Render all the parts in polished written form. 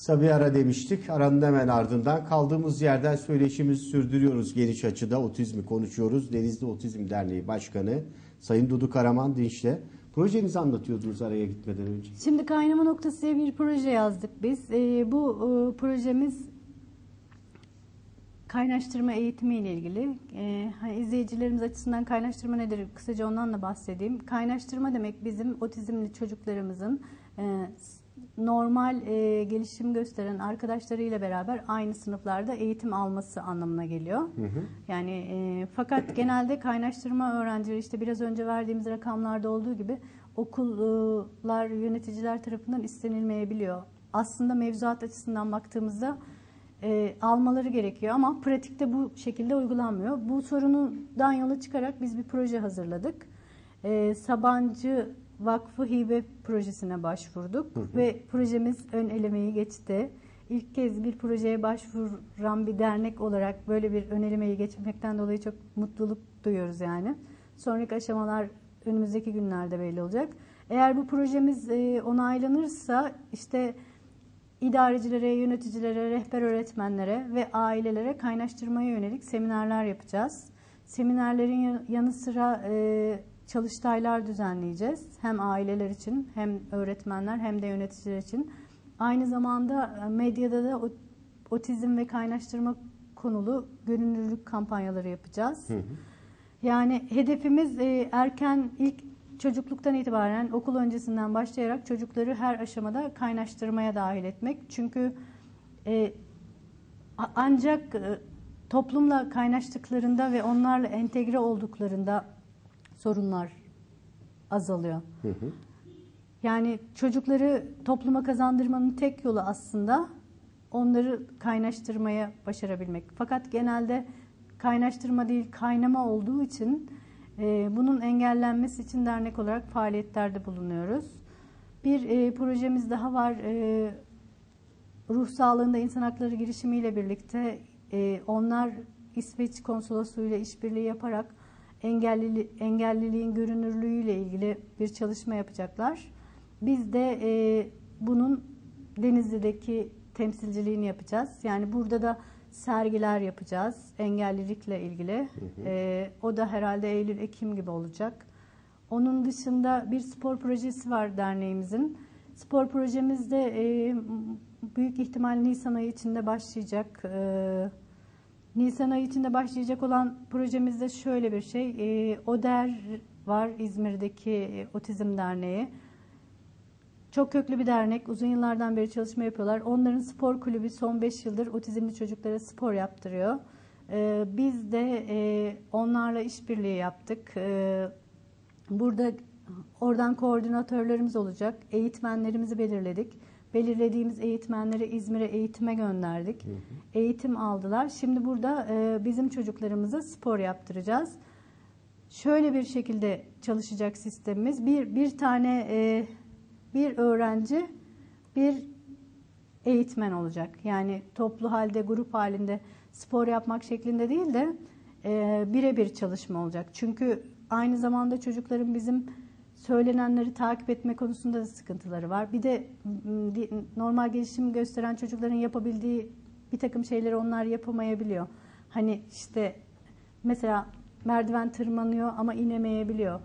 Kısa bir ara demiştik. Aranın hemen ardından kaldığımız yerden söyleşimizi sürdürüyoruz. Geniş açıda otizmi konuşuyoruz. Denizli Otizm Derneği Başkanı Sayın Dudu Karaman Dinç'le. Projenizi anlatıyordunuz araya gitmeden önce. Şimdi Kaynama Noktası diye bir proje yazdık biz. Bu projemiz kaynaştırma eğitimi ile ilgili. İzleyicilerimiz açısından kaynaştırma nedir? Kısaca ondan da bahsedeyim. Kaynaştırma demek bizim otizmli çocuklarımızın normal gelişim gösteren arkadaşlarıyla beraber aynı sınıflarda eğitim alması anlamına geliyor. Yani fakat genelde kaynaştırma öğrencileri işte biraz önce verdiğimiz rakamlarda olduğu gibi okullar, yöneticiler tarafından istenilmeyebiliyor. Aslında mevzuat açısından baktığımızda almaları gerekiyor ama pratikte bu şekilde uygulanmıyor. Bu sorundan yola çıkarak biz bir proje hazırladık. Sabancı Vakfı Hibe projesine başvurduk ve projemiz ön elemeyi geçti. İlk kez bir projeye başvuran bir dernek olarak böyle bir ön elemeyi geçmekten dolayı çok mutluluk duyuyoruz yani. Sonraki aşamalar önümüzdeki günlerde belli olacak. Eğer bu projemiz onaylanırsa işte idarecilere, yöneticilere, rehber öğretmenlere ve ailelere kaynaştırmaya yönelik seminerler yapacağız. Seminerlerin yanı sıra çalıştaylar düzenleyeceğiz. Hem aileler için, hem öğretmenler, hem de yöneticiler için. Aynı zamanda medyada da otizm ve kaynaştırma konulu görünürlük kampanyaları yapacağız. Yani hedefimiz erken ilk çocukluktan itibaren okul öncesinden başlayarak çocukları her aşamada kaynaştırmaya dahil etmek. Çünkü ancak toplumla kaynaştıklarında ve onlarla entegre olduklarında sorunlar azalıyor. Yani çocukları topluma kazandırmanın tek yolu aslında onları kaynaştırmaya başarabilmek. Fakat genelde kaynaştırma değil kaynama olduğu için bunun engellenmesi için dernek olarak faaliyetlerde bulunuyoruz. Bir projemiz daha var. Ruh sağlığında insan hakları girişimiyle birlikte onlar İsveç konsolosluğuyla işbirliği yaparak engelliliğin görünürlüğüyle ilgili bir çalışma yapacaklar. Biz de bunun Denizli'deki temsilciliğini yapacağız. Yani burada da sergiler yapacağız engellilikle ilgili. O da herhalde Eylül-Ekim gibi olacak. Onun dışında bir spor projesi var derneğimizin. Spor projemiz de büyük ihtimal Nisan ayı içinde başlayacak. Nisan ayı içinde başlayacak olan projemizde şöyle bir şey. ODER var İzmir'deki Otizm Derneği. Çok köklü bir dernek. Uzun yıllardan beri çalışma yapıyorlar. Onların spor kulübü son 5 yıldır otizmli çocuklara spor yaptırıyor. Biz de onlarla işbirliği yaptık. Burada oradan koordinatörlerimiz olacak. Eğitmenlerimizi belirledik. Belirlediğimiz eğitmenleri İzmir'e eğitime gönderdik. Eğitim aldılar. Şimdi burada bizim çocuklarımıza spor yaptıracağız. Şöyle bir şekilde çalışacak sistemimiz. Bir öğrenci, bir eğitmen olacak. Yani toplu halde, grup halinde spor yapmak şeklinde değil de birebir çalışma olacak. Çünkü aynı zamanda çocukların bizim söylenenleri takip etme konusunda da sıkıntıları var. Bir de normal gelişim gösteren çocukların yapabildiği bir takım şeyleri onlar yapamayabiliyor. Hani işte mesela merdiven tırmanıyor ama inemeyebiliyor.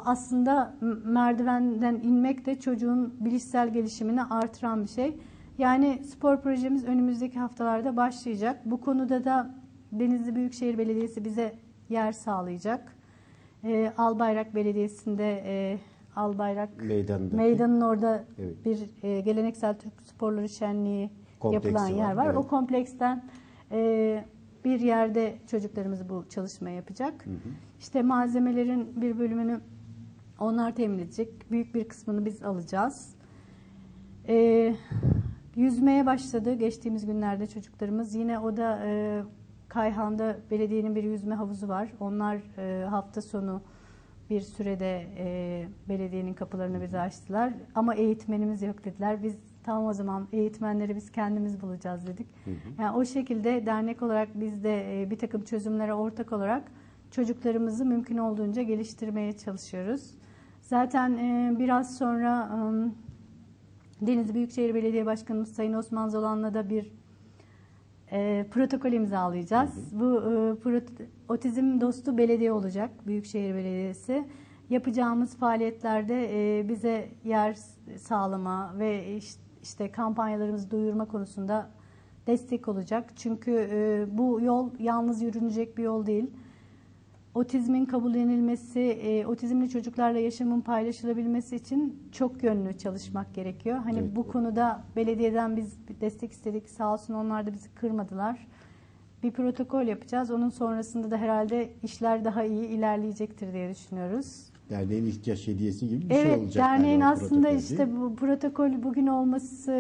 Aslında merdivenden inmek de çocuğun bilişsel gelişimini artıran bir şey. Yani spor projemiz önümüzdeki haftalarda başlayacak. Bu konuda da Denizli Büyükşehir Belediyesi bize yer sağlayacak. Albayrak Belediyesi'nde Albayrak Meydanı'nın orada bir geleneksel Türk sporları şenliği yapılan yer var. O kompleksten bir yerde çocuklarımız bu çalışmayı yapacak. İşte malzemelerin bir bölümünü onlar temin edecek. Büyük bir kısmını biz alacağız. Yüzmeye başladı geçtiğimiz günlerde çocuklarımız. Yine o da Kayhan'da belediyenin bir yüzme havuzu var. Onlar hafta sonu bir sürede belediyenin kapılarını bize açtılar. Ama eğitmenimiz yok dediler. Biz tamam o zaman eğitmenleri biz kendimiz bulacağız dedik. Yani o şekilde dernek olarak biz de bir takım çözümlere ortak olarak çocuklarımızı mümkün olduğunca geliştirmeye çalışıyoruz. Zaten biraz sonra Denizli Büyükşehir Belediye Başkanımız Sayın Osman Zolan'la da bir protokol imzalayacağız. Bu otizm dostu belediye olacak, Büyükşehir Belediyesi. Yapacağımız faaliyetlerde bize yer sağlama ve işte kampanyalarımızı duyurma konusunda destek olacak. Çünkü bu yol yalnız yürünecek bir yol değil. Otizmin kabullenilmesi, otizmli çocuklarla yaşamın paylaşılabilmesi için çok yönlü çalışmak gerekiyor. Hani Evet. bu konuda belediyeden biz destek istedik. Sağ olsun onlar da bizi kırmadılar. Bir protokol yapacağız. Onun sonrasında da herhalde işler daha iyi ilerleyecektir diye düşünüyoruz. Derneğin ihtiyaç hediyesi gibi bir şey Evet, olacak. derneğin galiba aslında protokol, işte değil mi? bu protokol bugün olması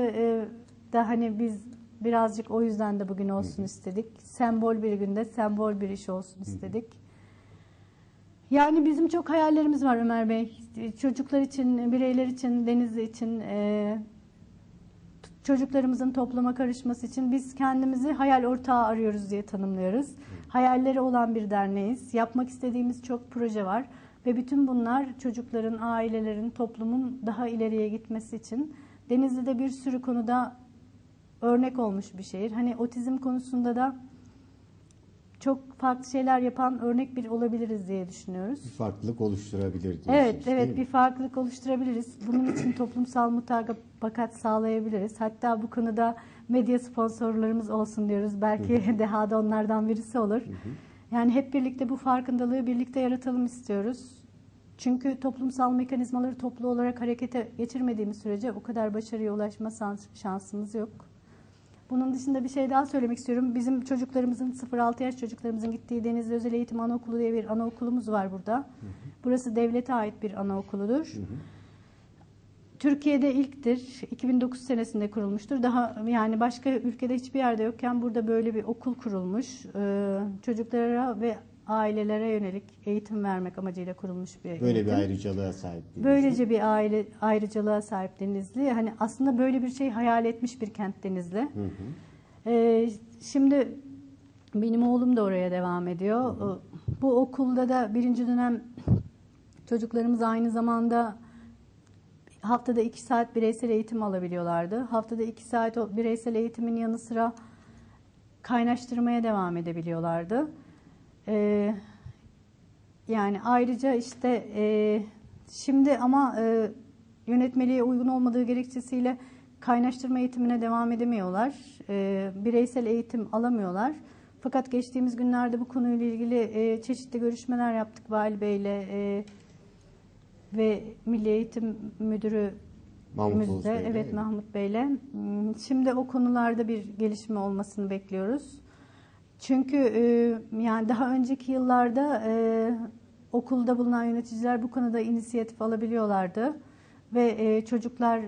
da hani biz birazcık o yüzden de bugün olsun istedik. Sembol bir günde, sembol bir iş olsun istedik. Yani bizim çok hayallerimiz var Ömer Bey. Çocuklar için, bireyler için, Denizli için, çocuklarımızın topluma karışması için biz kendimizi hayal ortağı arıyoruz diye tanımlıyoruz. Hayalleri olan bir derneğiz. Yapmak istediğimiz çok proje var. Ve bütün bunlar çocukların, ailelerin, toplumun daha ileriye gitmesi için. Denizli'de bir sürü konuda örnek olmuş bir şehir. Hani otizm konusunda da çok farklı şeyler yapan örnek bir olabiliriz diye düşünüyoruz. Bir farklılık oluşturabilir diyorsunuz. Evet, değil evet mi? bir farklılık oluşturabiliriz. Bunun için toplumsal mutabakat sağlayabiliriz. Hatta bu konuda medya sponsorlarımız olsun diyoruz. Belki Deha da onlardan birisi olur. Yani hep birlikte bu farkındalığı birlikte yaratalım istiyoruz. Çünkü toplumsal mekanizmaları toplu olarak harekete geçirmediğimiz sürece o kadar başarıya ulaşma şansımız yok. Bunun dışında bir şey daha söylemek istiyorum. Bizim çocuklarımızın 0-6 yaş çocuklarımızın gittiği Denizli Özel Eğitim Anaokulu diye bir anaokulumuz var burada. Burası devlete ait bir anaokuludur. Türkiye'de ilktir. 2009 senesinde kurulmuştur. Daha yani başka ülkede hiçbir yerde yokken burada böyle bir okul kurulmuş. Çocuklara ve ailelere yönelik eğitim vermek amacıyla kurulmuş bir eğitim. Böyle bir ayrıcalığa sahip. Denizli. Böylece bir ayrıcalığa sahip Denizli. Hani aslında böyle bir şey hayal etmiş bir kent Denizli. Şimdi benim oğlum da oraya devam ediyor. Bu okulda da birinci dönem çocuklarımız aynı zamanda haftada 2 saat bireysel eğitim alabiliyorlardı. Haftada 2 saat o bireysel eğitimin yanı sıra kaynaştırmaya devam edebiliyorlardı. Yani ayrıca işte şimdi ama yönetmeliğe uygun olmadığı gerekçesiyle kaynaştırma eğitimine devam edemiyorlar. Bireysel eğitim alamıyorlar. Fakat geçtiğimiz günlerde bu konuyla ilgili çeşitli görüşmeler yaptık Vali Bey'le ve Milli Eğitim Müdürü Mahmut Bey'le, evet Mahmut Bey'le. Şimdi o konularda bir gelişme olmasını bekliyoruz. Çünkü yani daha önceki yıllarda okulda bulunan yöneticiler bu konuda inisiyatif alabiliyorlardı ve çocuklar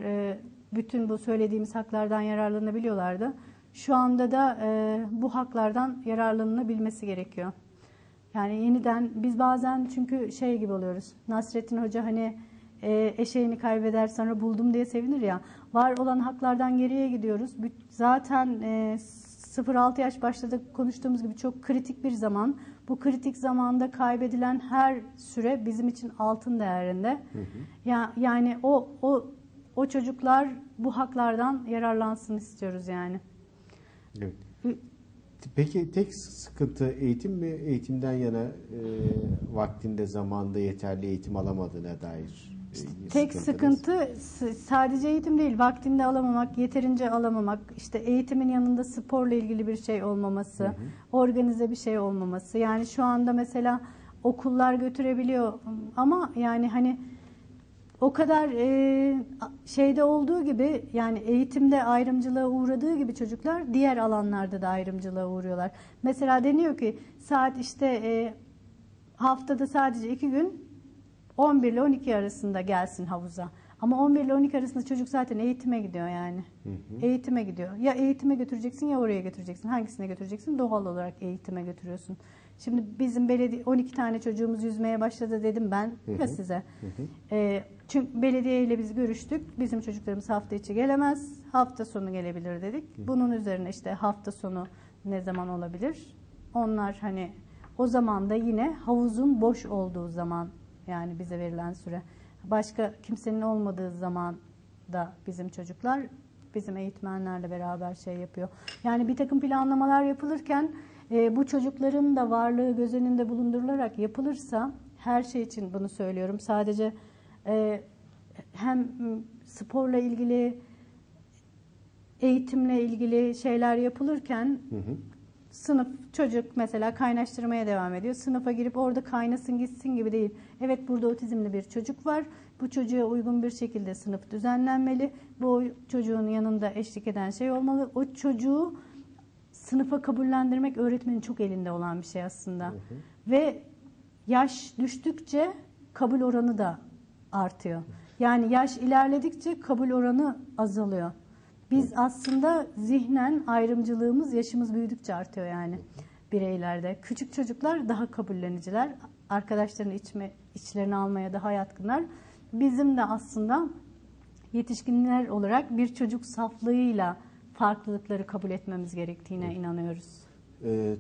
bütün bu söylediğimiz haklardan yararlanabiliyorlardı. Şu anda da bu haklardan yararlanılabilmesi gerekiyor. Yani yeniden biz bazen çünkü şey gibi oluyoruz. Nasrettin Hoca hani eşeğini kaybeder sonra buldum diye sevinir ya. Var olan haklardan geriye gidiyoruz. Zaten 0-6 yaş başladı konuştuğumuz gibi çok kritik bir zaman. Bu kritik zamanda kaybedilen her süre bizim için altın değerinde. Yani o çocuklar bu haklardan yararlansın istiyoruz yani. Evet. Peki tek sıkıntı eğitim mi? Eğitimden yana vaktinde zamanında yeterli eğitim alamadığına dair tek sıkıntı sadece eğitim değil, vaktinde alamamak, yeterince alamamak, işte eğitimin yanında sporla ilgili bir şey olmaması, organize bir şey olmaması. Yani şu anda mesela okullar götürebiliyor ama yani hani o kadar şeyde olduğu gibi yani eğitimde ayrımcılığa uğradığı gibi çocuklar diğer alanlarda da ayrımcılığa uğruyorlar. Mesela deniyor ki saat işte haftada sadece 2 gün 11 ile 12 arasında gelsin havuza. Ama 11 ile 12 arasında çocuk zaten eğitime gidiyor yani. Eğitime gidiyor. Ya eğitime götüreceksin ya oraya götüreceksin. Hangisine götüreceksin? Doğal olarak eğitime götürüyorsun. Şimdi bizim belediye 12 tane çocuğumuz yüzmeye başladı dedim ben ya size. Çünkü belediye ile biz görüştük. Bizim çocuklarımız hafta içi gelemez. Hafta sonu gelebilir dedik. Bunun üzerine işte hafta sonu ne zaman olabilir? Onlar hani o zaman da yine havuzun boş olduğu zaman yani bize verilen süre. Başka kimsenin olmadığı zaman da bizim çocuklar bizim eğitmenlerle beraber şey yapıyor. Yani bir takım planlamalar yapılırken bu çocukların da varlığı göz önünde bulundurularak yapılırsa, her şey için bunu söylüyorum. Sadece hem sporla ilgili, eğitimle ilgili şeyler yapılırken sınıf çocuk mesela kaynaştırmaya devam ediyor. Sınıfa girip orada kaynasın gitsin gibi değil. Evet, burada otizmli bir çocuk var. Bu çocuğa uygun bir şekilde sınıf düzenlenmeli. Bu çocuğun yanında eşlik eden şey olmalı. O çocuğu sınıfa kabullendirmek öğretmenin çok elinde olan bir şey aslında. Ve yaş düştükçe kabul oranı da artıyor. Yani yaş ilerledikçe kabul oranı azalıyor. Biz aslında zihnen ayrımcılığımız yaşımız büyüdükçe artıyor yani bireylerde. Küçük çocuklar daha kabulleniciler. Arkadaşlarını içlerine almaya daha yatkınlar. Bizim de aslında yetişkinler olarak bir çocuk saflığıyla farklılıkları kabul etmemiz gerektiğine inanıyoruz.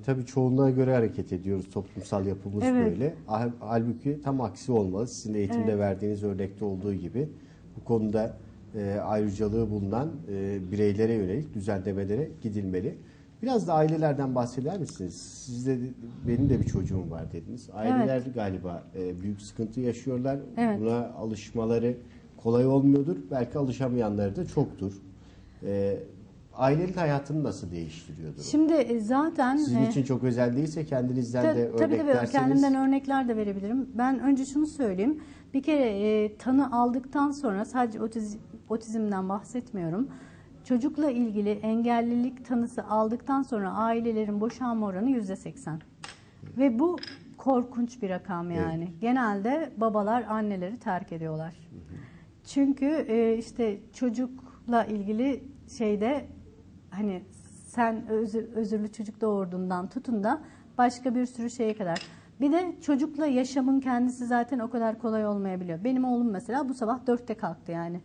Tabii çoğunluğa göre hareket ediyoruz. Toplumsal yapımız böyle. Halbuki tam aksi olmalı. Sizin eğitimde verdiğiniz örnekte olduğu gibi bu konuda ayrıcalığı bulunan bireylere yönelik düzenlemelere gidilmeli. Biraz da ailelerden bahseder misiniz? Sizde benim de bir çocuğum var dediniz. Aileler galiba büyük sıkıntı yaşıyorlar. Buna alışmaları kolay olmuyordur. Belki alışamayanları da çoktur. Ailenin hayatını nasıl değiştiriyordur? Şimdi zaten sizin için çok özel değilse kendinizden de tabii örneklerseniz. kendimden örnekler de verebilirim. Ben önce şunu söyleyeyim. Bir kere tanı aldıktan sonra sadece otizmden bahsetmiyorum. Çocukla ilgili engellilik tanısı aldıktan sonra ailelerin boşanma oranı %80. Ve bu korkunç bir rakam yani. Evet. Genelde babalar anneleri terk ediyorlar. Çünkü işte çocukla ilgili şeyde hani sen özürlü çocuk doğurduğundan tutun da başka bir sürü şeye kadar. Bir de çocukla yaşamın kendisi zaten o kadar kolay olmayabiliyor. Benim oğlum mesela bu sabah 4'te kalktı yani.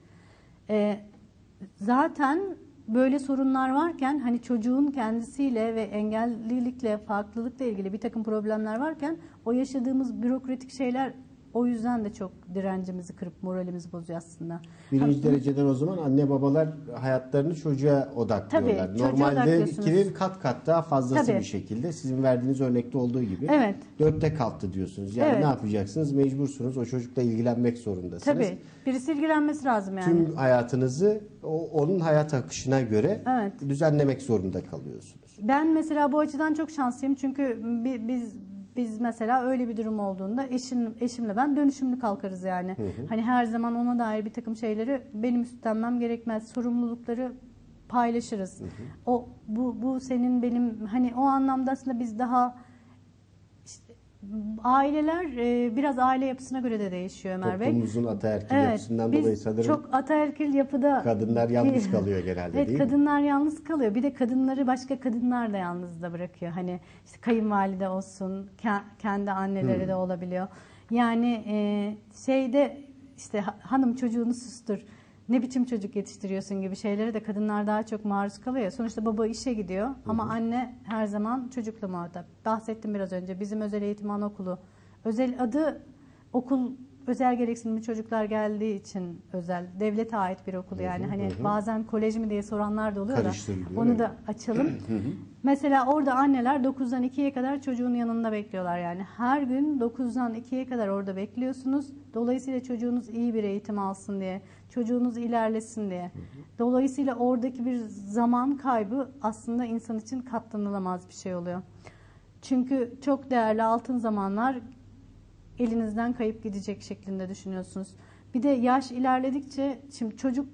Zaten böyle sorunlar varken hani çocuğun kendisiyle ve engellilikle, farklılıkla ilgili bir takım problemler varken o yaşadığımız bürokratik şeyler o yüzden de çok direncimizi kırıp moralimizi bozuyor aslında. Birinci dereceden o zaman anne babalar hayatlarını çocuğa odaklıyorlar. Tabii, Normalde kat kat daha fazlası bir şekilde sizin verdiğiniz örnekte olduğu gibi. Evet. 4'te kalktı diyorsunuz. Yani ne yapacaksınız? Mecbursunuz. O çocukla ilgilenmek zorundasınız. Tabii. Birisi ilgilenmesi lazım yani. Tüm hayatınızı onun hayat akışına göre düzenlemek zorunda kalıyorsunuz. Ben mesela bu açıdan çok şanslıyım. Çünkü biz mesela öyle bir durum olduğunda eşimle ben dönüşümlü kalkarız yani. Hani her zaman ona dair bir takım şeyleri benim üstlenmem gerekmez. Sorumlulukları paylaşırız. Bu senin benim hani o anlamda aslında biz daha işte, aileler biraz aile yapısına göre de değişiyor Ömer Bey. Toplumumuzun ataerkil yapısından dolayı sanırım çok ataerkil yapıda kadınlar yalnız kalıyor genelde değil mi? Kadınlar yalnız kalıyor. Bir de kadınları başka kadınlar da yalnız da bırakıyor. Hani işte kayınvalide olsun, kendi anneleri de olabiliyor. Yani şeyde işte hanım çocuğunu sustur, ne biçim çocuk yetiştiriyorsun gibi şeylere de kadınlar daha çok maruz kalıyor. Sonuçta baba işe gidiyor ama anne her zaman çocukla muhatap. Bahsettim biraz önce bizim özel eğitim anaokulu. Özel adı okul özel gereksinimli çocuklar geldiği için özel. Devlete ait bir okul yani. Hani bazen kolej mi diye soranlar da oluyor da onu da açalım. Mesela orada anneler 9'dan 2'ye kadar çocuğun yanında bekliyorlar yani. Her gün 9'dan 2'ye kadar orada bekliyorsunuz. Dolayısıyla çocuğunuz iyi bir eğitim alsın diye, çocuğunuz ilerlesin diye. Dolayısıyla oradaki bir zaman kaybı aslında insan için katlanılamaz bir şey oluyor. Çünkü çok değerli altın zamanlar elinizden kayıp gidecek şeklinde düşünüyorsunuz. Bir de yaş ilerledikçe şimdi çocuk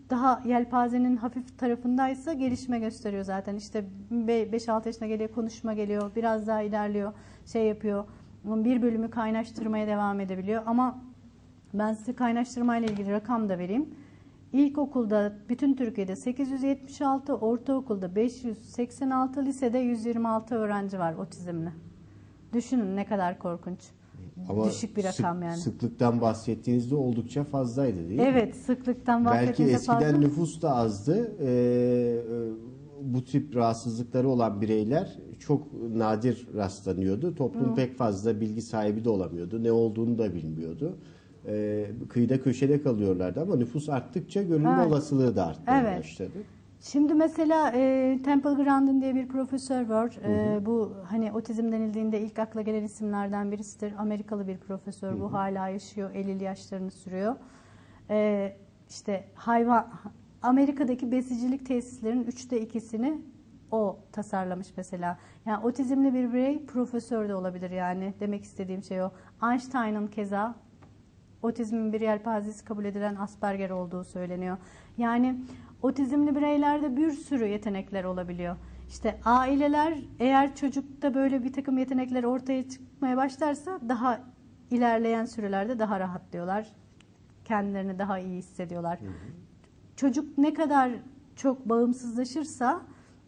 daha yelpazenin hafif tarafındaysa gelişme gösteriyor zaten. İşte 5-6 yaşına geliyor, konuşma geliyor, biraz daha ilerliyor, şey yapıyor. Bir bölümü kaynaştırmaya devam edebiliyor. Ama ben size kaynaştırmayla ilgili rakam da vereyim. İlkokulda bütün Türkiye'de 876, ortaokulda 586, lisede 126 öğrenci var otizmli. Düşünün ne kadar korkunç. Ama düşük bir rakam yani. Sıklıktan bahsettiğinizde oldukça fazlaydı değil mi? Evet, sıklıktan bahsettiğinizde belki eskiden fazla. nüfus da azdı. Bu tip rahatsızlıkları olan bireyler çok nadir rastlanıyordu. Toplum pek fazla bilgi sahibi de olamıyordu. Ne olduğunu da bilmiyordu. kıyıda köşede kalıyorlardı ama nüfus arttıkça görünme Evet. olasılığı da artmaya Evet. başladı. Şimdi mesela Temple Grandin diye bir profesör var. Bu hani otizm denildiğinde ilk akla gelen isimlerden birisidir. Amerikalı bir profesör. Bu hala yaşıyor. 50'li yaşlarını sürüyor. İşte Amerika'daki besicilik tesislerinin 2/3'ünü o tasarlamış mesela. Yani otizmli bir birey profesör de olabilir yani. Demek istediğim şey o. Einstein'ın keza otizmin bir yelpazesi kabul edilen Asperger olduğu söyleniyor. Yani otizmli bireylerde bir sürü yetenekler olabiliyor. İşte aileler eğer çocukta böyle bir takım yetenekler ortaya çıkmaya başlarsa daha ilerleyen sürelerde daha rahatlıyorlar. Kendilerini daha iyi hissediyorlar. Çocuk ne kadar çok bağımsızlaşırsa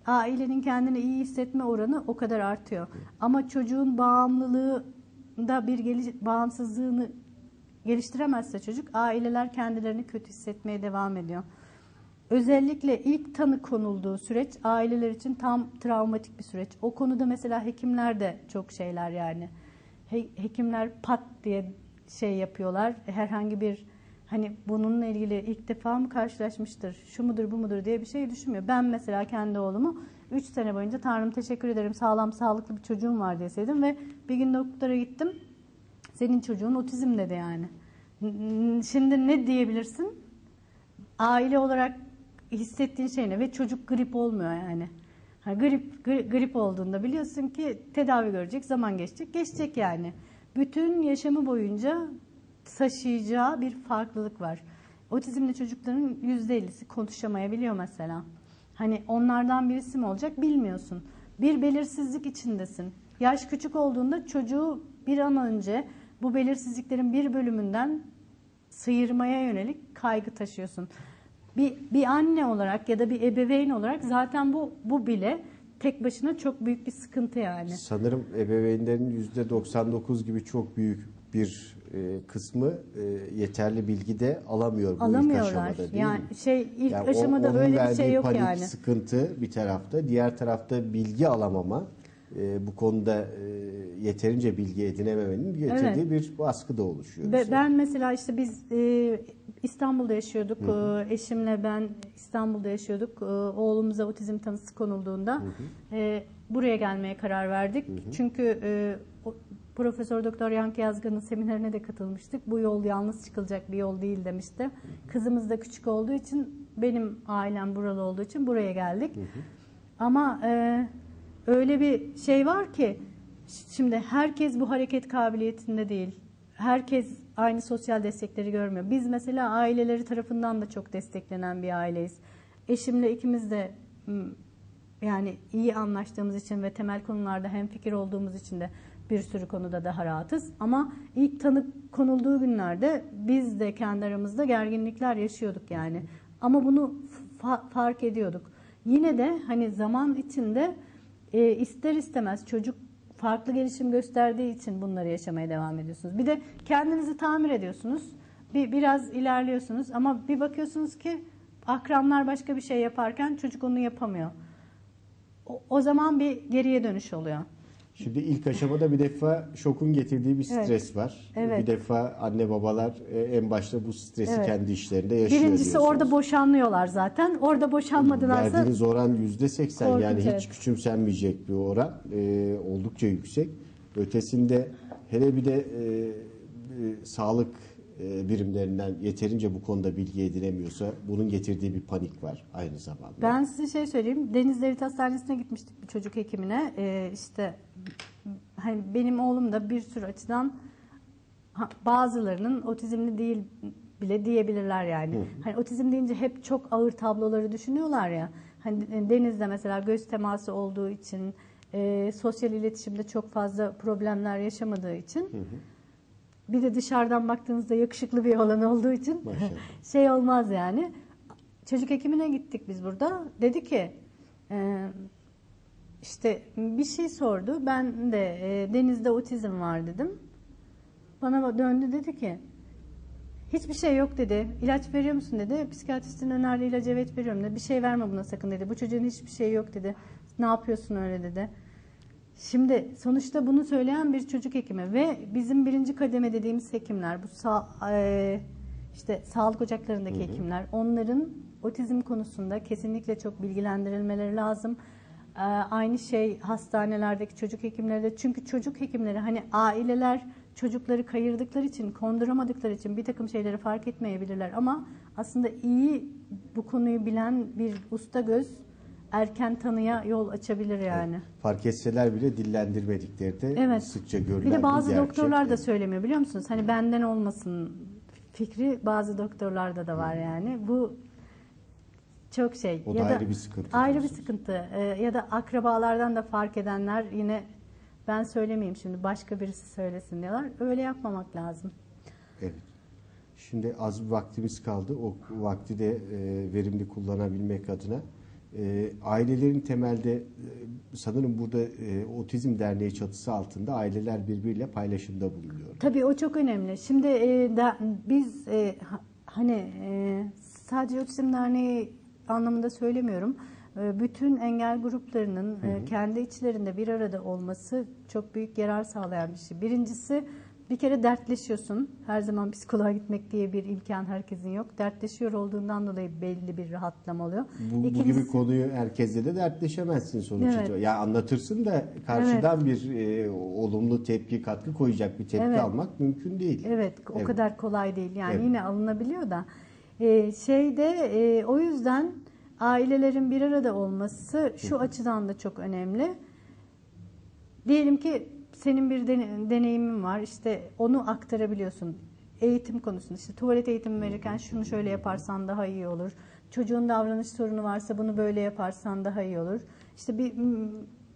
ailenin kendini iyi hissetme oranı o kadar artıyor. Ama çocuğun bağımlılığında bağımsızlığını geliştiremezse çocuk, aileler kendilerini kötü hissetmeye devam ediyor. Özellikle ilk tanı konulduğu süreç aileler için tam travmatik bir süreç. O konuda mesela hekimler de çok şeyler yani. Hekimler pat diye şey yapıyorlar. Herhangi bir hani bununla ilgili ilk defa mı karşılaşmıştır, şu mudur bu mudur diye bir şey düşünmüyor. Ben mesela kendi oğlumu 3 sene boyunca Tanrım teşekkür ederim sağlam sağlıklı bir çocuğum var deseydim ve bir gün doktora gittim. Senin çocuğun otizm dedi yani. Şimdi ne diyebilirsin? Aile olarak hissettiğin şey ne? Ve çocuk grip olmuyor yani. Grip olduğunda biliyorsun ki tedavi görecek, zaman geçecek. Geçecek yani. Bütün yaşamı boyunca taşıyacağı bir farklılık var. Otizmli çocukların %50'si konuşamayabiliyor mesela. Hani onlardan birisi mi olacak bilmiyorsun. Bir belirsizlik içindesin. Yaş küçük olduğunda çocuğu bir an önce bu belirsizliklerin bir bölümünden sıyırmaya yönelik kaygı taşıyorsun. Bir anne olarak ya da bir ebeveyn olarak zaten bu bile tek başına çok büyük bir sıkıntı yani. Sanırım ebeveynlerin %99 gibi çok büyük bir kısmı yeterli bilgi de alamıyor bu ilk aşamada değil yani mi? ilk Yani aşamada onun öyle bir verdiği şey yok panik, yani. sıkıntı bir tarafta, diğer tarafta bilgi alamama, bu konuda yeterince bilgi edinememenin getirdiği bir baskı da oluşuyor. Ben mesela işte biz İstanbul'da yaşıyorduk. Eşimle ben İstanbul'da yaşıyorduk. Oğlumuza otizm tanısı konulduğunda buraya gelmeye karar verdik. Çünkü Profesör Doktor Yankı Yazgan'ın seminerine de katılmıştık. Bu yol yalnız çıkılacak bir yol değil demişti. Kızımız da küçük olduğu için, benim ailem buralı olduğu için buraya geldik. Ama öyle bir şey var ki şimdi herkes bu hareket kabiliyetinde değil. Herkes aynı sosyal destekleri görmüyor. Biz mesela aileleri tarafından da çok desteklenen bir aileyiz. Eşimle ikimiz de yani iyi anlaştığımız için ve temel konularda hemfikir olduğumuz için de bir sürü konuda daha rahatız. Ama ilk tanı konulduğu günlerde biz de kendi aramızda gerginlikler yaşıyorduk yani. Ama bunu fark ediyorduk. Yine de hani zaman içinde ister istemez çocuk farklı gelişim gösterdiği için bunları yaşamaya devam ediyorsunuz. Bir de kendinizi tamir ediyorsunuz. Biraz ilerliyorsunuz ama bir bakıyorsunuz ki akranlar başka bir şey yaparken çocuk onu yapamıyor. O zaman bir geriye dönüş oluyor. Şimdi ilk aşamada bir defa şokun getirdiği bir stres var. Evet. Bir defa anne babalar en başta bu stresi kendi işlerinde yaşıyor. Birincisi diyorsunuz. orada boşanıyorlar zaten. Orada boşanmadılarsa Verdiğiniz oran %80 korkunç, yani evet. hiç küçümsenmeyecek bir oran. Oldukça yüksek. Ötesinde hele bir de sağlık birimlerinden yeterince bu konuda bilgi edinemiyorsa bunun getirdiği bir panik var aynı zamanda. ben size şey söyleyeyim. Deniz Devlet Hastanesi'ne gitmiştik bir çocuk hekimine. İşte hani benim oğlum da bir sürü açıdan bazılarının otizmli değil bile diyebilirler yani. Hani otizm deyince hep çok ağır tabloları düşünüyorlar ya. Hani Deniz'de mesela göz teması olduğu için, sosyal iletişimde çok fazla problemler yaşamadığı için, bir de dışarıdan baktığınızda yakışıklı bir oğlan olduğu için şey olmaz yani. Çocuk hekimine gittik biz burada. Dedi ki işte bir şey sordu. Ben de Deniz'de otizm var dedim. Bana döndü dedi ki hiçbir şey yok dedi. İlaç veriyor musun dedi. Psikiyatristin önerdiği ilacı evet veriyorum dedi. Bir şey verme buna sakın dedi. Bu çocuğun hiçbir şey yok dedi. Ne yapıyorsun öyle dedi. Şimdi sonuçta bunu söyleyen bir çocuk hekimi ve bizim birinci kademe dediğimiz hekimler, bu işte sağlık ocaklarındaki hekimler, onların otizm konusunda kesinlikle çok bilgilendirilmeleri lazım. Aynı şey hastanelerdeki çocuk hekimleri de, çünkü çocuk hekimleri hani aileler çocukları kayırdıkları için, konduramadıkları için bir takım şeyleri fark etmeyebilirler ama aslında iyi bu konuyu bilen bir usta göz erken tanıya yol açabilir yani. Evet. Fark etseler bile dillendirmedikleri de Evet. sıkça görülen bir de bazı gerçek. doktorlar da söylemiyor, biliyor musunuz? Hani benden olmasın fikri bazı doktorlarda da var yani. Bu çok şey. O da ayrı bir sıkıntı. Ayrı bir sıkıntı. Ya da akrabalardan da fark edenler yine, ben söylemeyeyim şimdi, başka birisi söylesin diyorlar. Öyle yapmamak lazım. Evet. Şimdi az bir vaktimiz kaldı. O vakti de verimli kullanabilmek adına ailelerin temelde sanırım burada Otizm Derneği çatısı altında aileler birbiriyle paylaşımda bulunuyor. Tabii o çok önemli. Şimdi biz hani sadece Otizm Derneği anlamında söylemiyorum. Bütün engel gruplarının kendi içlerinde bir arada olması çok büyük yarar sağlayan bir şey. Birincisi, bir kere dertleşiyorsun. Her zaman psikoloğa gitmek diye bir imkan herkesin yok. Dertleşiyor olduğundan dolayı belli bir rahatlama oluyor. Bu gibi konuyu herkesle de dertleşemezsin sonuçta. Evet. Ya anlatırsın da karşıdan bir olumlu tepki, katkı koyacak bir tepki almak mümkün değil. Evet, o kadar kolay değil. Yani yine alınabiliyor da. O yüzden ailelerin bir arada olması şu açıdan da çok önemli. Diyelim ki senin bir deneyimin var, işte onu aktarabiliyorsun. Eğitim konusunda, işte tuvalet eğitimi verirken şunu şöyle yaparsan daha iyi olur. Çocuğun davranış sorunu varsa bunu böyle yaparsan daha iyi olur. İşte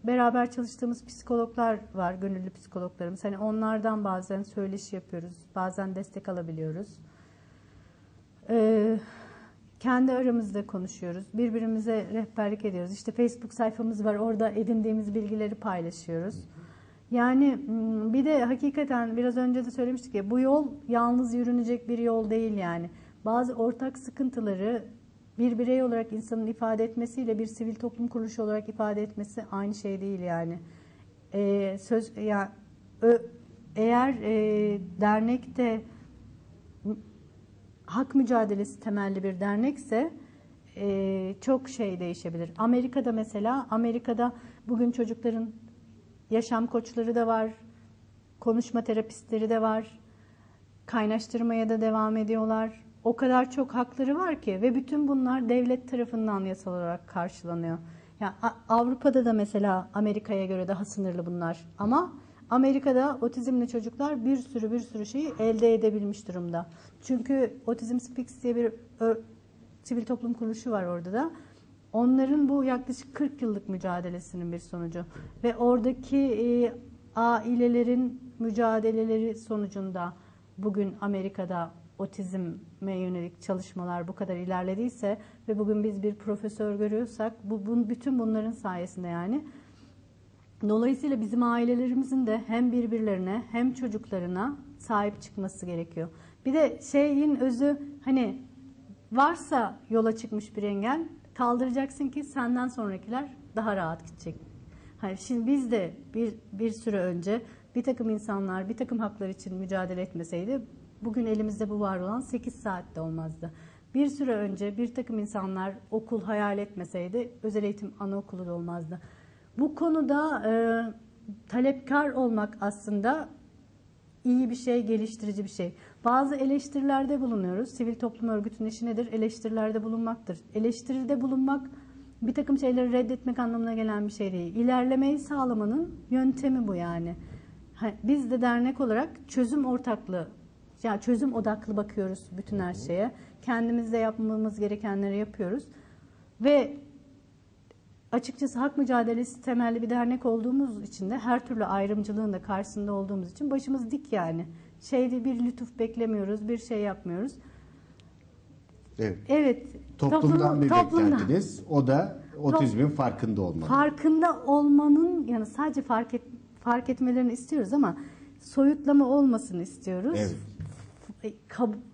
beraber çalıştığımız psikologlar var, gönüllü psikologlarımız. Hani onlardan bazen söyleşi yapıyoruz, bazen destek alabiliyoruz. Kendi aramızda konuşuyoruz, birbirimize rehberlik ediyoruz. İşte Facebook sayfamız var, orada edindiğimiz bilgileri paylaşıyoruz. Yani bir de hakikaten biraz önce de söylemiştik ya, bu yol yalnız yürünecek bir yol değil yani. Bazı ortak sıkıntıları bir birey olarak insanın ifade etmesiyle bir sivil toplum kuruluşu olarak ifade etmesi aynı şey değil yani. Eğer dernekte hak mücadelesi temelli bir dernekse çok şey değişebilir. Amerika'da mesela, bugün çocukların yaşam koçları da var, konuşma terapistleri de var, kaynaştırmaya da devam ediyorlar. O kadar çok hakları var ki ve bütün bunlar devlet tarafından yasal olarak karşılanıyor. Yani Avrupa'da da mesela Amerika'ya göre daha sınırlı bunlar. Ama Amerika'da otizmli çocuklar bir sürü şeyi elde edebilmiş durumda. Çünkü Autism Speaks diye bir sivil toplum kuruluşu var orada da. Onların bu yaklaşık 40 yıllık mücadelesinin bir sonucu. Ve oradaki ailelerin mücadeleleri sonucunda bugün Amerika'da otizme yönelik çalışmalar bu kadar ilerlediyse ve bugün biz bir profesör görüyorsak bütün bunların sayesinde yani. Dolayısıyla bizim ailelerimizin de hem birbirlerine hem çocuklarına sahip çıkması gerekiyor. Bir de şeyin özü, hani varsa yola çıkmış bir engel, kaldıracaksın ki senden sonrakiler daha rahat gidecek. Hani şimdi biz de bir süre önce bir takım insanlar bir takım haklar için mücadele etmeseydi bugün elimizde bu var olan 8 saatte olmazdı. Bir süre önce bir takım insanlar okul hayal etmeseydi özel eğitim anaokulu da olmazdı. Bu konuda talepkar olmak aslında iyi bir şey, geliştirici bir şey. Bazı eleştirilerde bulunuyoruz. Sivil toplum örgütünün işi nedir? Eleştirilerde bulunmaktır. Eleştiride bulunmak bir takım şeyleri reddetmek anlamına gelen bir şey değil. İlerlemeyi sağlamanın yöntemi bu yani. Biz de dernek olarak çözüm ortaklığı, yani çözüm odaklı bakıyoruz bütün her şeye. Kendimizde yapmamız gerekenleri yapıyoruz. Ve açıkçası hak mücadelesi temelli bir dernek olduğumuz için de her türlü ayrımcılığın da karşısında olduğumuz için başımız dik yani. Bir lütuf beklemiyoruz, bir şey yapmıyoruz. Evet. Toplumdan bir beklentiniz. O da otizmin farkında olmak. Farkında olmanın, yani sadece fark etmelerini istiyoruz ama soyutlama olmasını istiyoruz. Evet.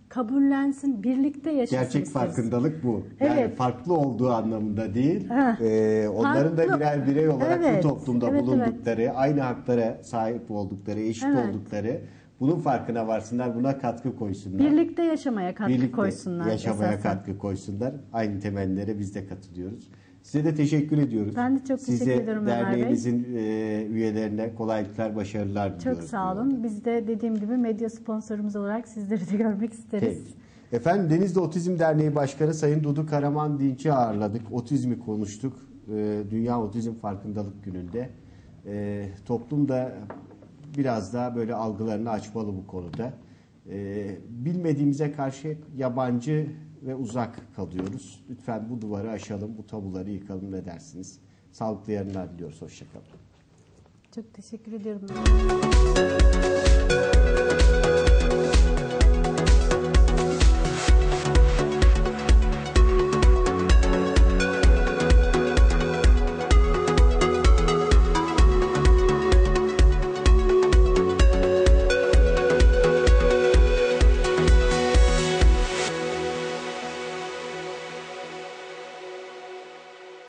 kabullensin, birlikte yaşasın Gerçek isteriz. farkındalık bu. Yani Evet. farklı olduğu anlamında değil. Heh. Onların da Farklı. birer birey olarak Evet. bu toplumda Evet, bulundukları, aynı haklara sahip oldukları, eşit Evet. oldukları, bunun farkına varsınlar, buna katkı koysunlar. Birlikte yaşamaya katkı Birlikte koysunlar. yaşamaya esasen. katkı koysunlar. Aynı temellere biz de katılıyoruz. Size de teşekkür ediyoruz. Ben de çok teşekkür ediyorum Ömer Bey. derneğimizin üyelerine kolaylıklar, başarılar diliyoruz. Çok sağ olun. Biz de dediğim gibi medya sponsorumuz olarak sizleri de görmek isteriz. Peki. Efendim Denizli Otizm Derneği Başkanı Sayın Dudu Karaman Dinç'i ağırladık. Otizmi konuştuk. Dünya Otizm Farkındalık Günü'nde. Toplum da biraz daha böyle algılarını açmalı bu konuda. Bilmediğimize karşı yabancı ve uzak kalıyoruz. Lütfen bu duvarı aşalım, bu tabuları yıkalım, ne dersiniz? Sağlıklı yarınlar diliyoruz. Hoşçakalın. Çok teşekkür ediyorum.